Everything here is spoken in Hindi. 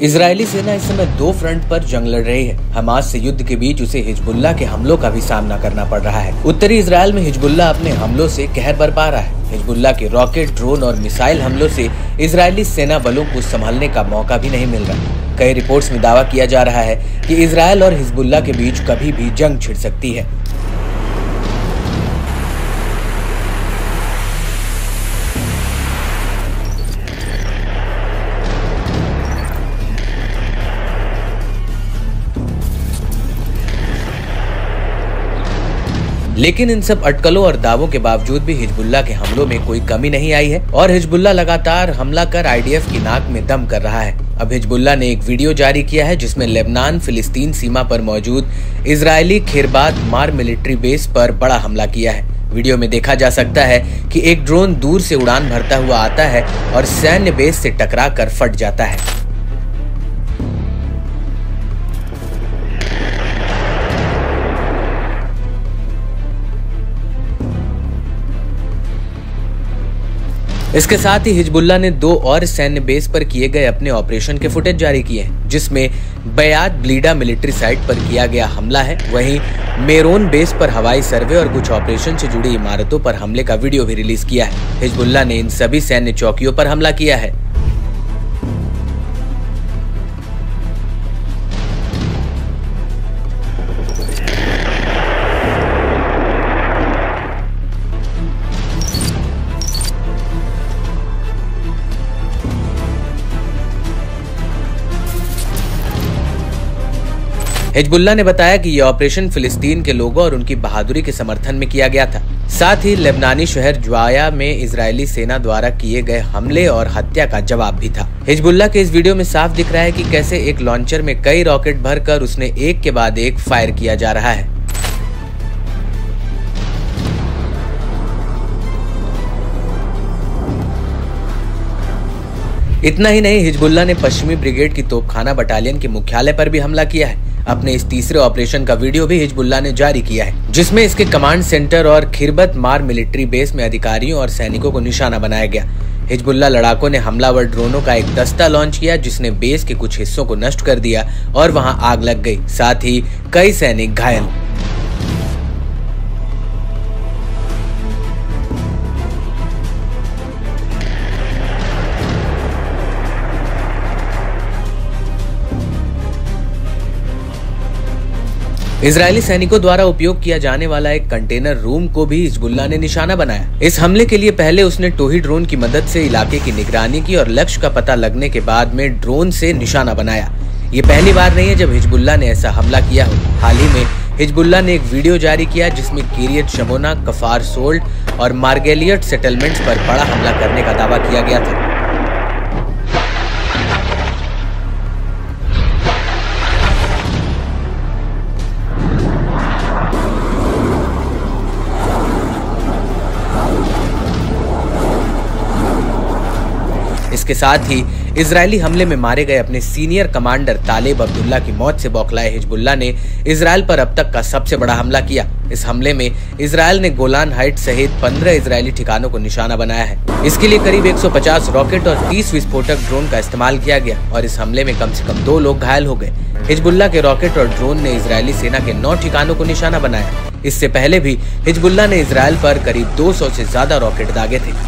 इजरायली सेना इस समय दो फ्रंट पर जंग लड़ रही है। हमास से युद्ध के बीच उसे हिजबुल्लाह के हमलों का भी सामना करना पड़ रहा है। उत्तरी इजराइल में हिजबुल्लाह अपने हमलों से कहर बरपा रहा है। हिजबुल्लाह के रॉकेट, ड्रोन और मिसाइल हमलों से इजरायली सेना बलों को संभालने का मौका भी नहीं मिल रहा। कई रिपोर्ट्स में दावा किया जा रहा है कि इजरायल और हिजबुल्लाह के बीच कभी भी जंग छिड़ सकती है। लेकिन इन सब अटकलों और दावों के बावजूद भी हिजबुल्लाह के हमलों में कोई कमी नहीं आई है और हिजबुल्लाह लगातार हमला कर आईडीएफ की नाक में दम कर रहा है। अब हिजबुल्लाह ने एक वीडियो जारी किया है जिसमें लेबनान फिलिस्तीन सीमा पर मौजूद इजरायली खिरबात मार मिलिट्री बेस पर बड़ा हमला किया है। वीडियो में देखा जा सकता है कि एक ड्रोन दूर से उड़ान भरता हुआ आता है और सैन्य बेस से टकरा कर फट जाता है। इसके साथ ही हिजबुल्लाह ने दो और सैन्य बेस पर किए गए अपने ऑपरेशन के फुटेज जारी किए हैं, जिसमें बयात ब्लीडा मिलिट्री साइट पर किया गया हमला है। वहीं मेरोन बेस पर हवाई सर्वे और कुछ ऑपरेशन से जुड़ी इमारतों पर हमले का वीडियो भी रिलीज किया है। हिजबुल्लाह ने इन सभी सैन्य चौकियों पर हमला किया है। हिजबुल्लाह ने बताया कि यह ऑपरेशन फिलिस्तीन के लोगों और उनकी बहादुरी के समर्थन में किया गया था। साथ ही लेबनानी शहर ज्वाया में इजरायली सेना द्वारा किए गए हमले और हत्या का जवाब भी था। हिजबुल्लाह के इस वीडियो में साफ दिख रहा है कि कैसे एक लॉन्चर में कई रॉकेट भरकर उसने एक के बाद एक फायर किया जा रहा है। इतना ही नहीं, हिजबुल्लाह ने पश्चिमी ब्रिगेड की तोपखाना बटालियन के मुख्यालय पर भी हमला किया है। अपने इस तीसरे ऑपरेशन का वीडियो भी हिजबुल्लाह ने जारी किया है, जिसमें इसके कमांड सेंटर और खिरबत मार मिलिट्री बेस में अधिकारियों और सैनिकों को निशाना बनाया गया। हिजबुल्लाह लड़ाकों ने हमलावर ड्रोनों का एक दस्ता लॉन्च किया, जिसने बेस के कुछ हिस्सों को नष्ट कर दिया और वहां आग लग गई। साथ ही कई सैनिक घायल। इजरायली सैनिकों द्वारा उपयोग किया जाने वाला एक कंटेनर रूम को भी हिजबुल्लाह ने निशाना बनाया। इस हमले के लिए पहले उसने टोही ड्रोन की मदद से इलाके की निगरानी की और लक्ष्य का पता लगने के बाद में ड्रोन से निशाना बनाया। ये पहली बार नहीं है जब हिजबुल्लाह ने ऐसा हमला किया हो। हाल ही में हिजबुल्लाह ने एक वीडियो जारी किया जिसमें किरियत शमोना, कफार सोल्ट और मार्गेलियट सेटलमेंट्स पर बड़ा हमला करने का दावा किया गया था। इसके साथ ही इजरायली हमले में मारे गए अपने सीनियर कमांडर तालिब अब्दुल्ला की मौत से बौखलाए हिजबुल्लाह ने इजरायल पर अब तक का सबसे बड़ा हमला किया। इस हमले में इजरायल ने गोलान हाइट सहित 15 इजरायली ठिकानों को निशाना बनाया है। इसके लिए करीब 150 रॉकेट और 30 विस्फोटक ड्रोन का इस्तेमाल किया गया और इस हमले में कम से कम 2 लोग घायल हो गए। हिजबुल्लाह के रॉकेट और ड्रोन ने इजरायली सेना के 9 ठिकानों को निशाना बनाया। इससे पहले भी हिजबुल्लाह ने इजरायल पर करीब 200 से ज्यादा रॉकेट दागे थे।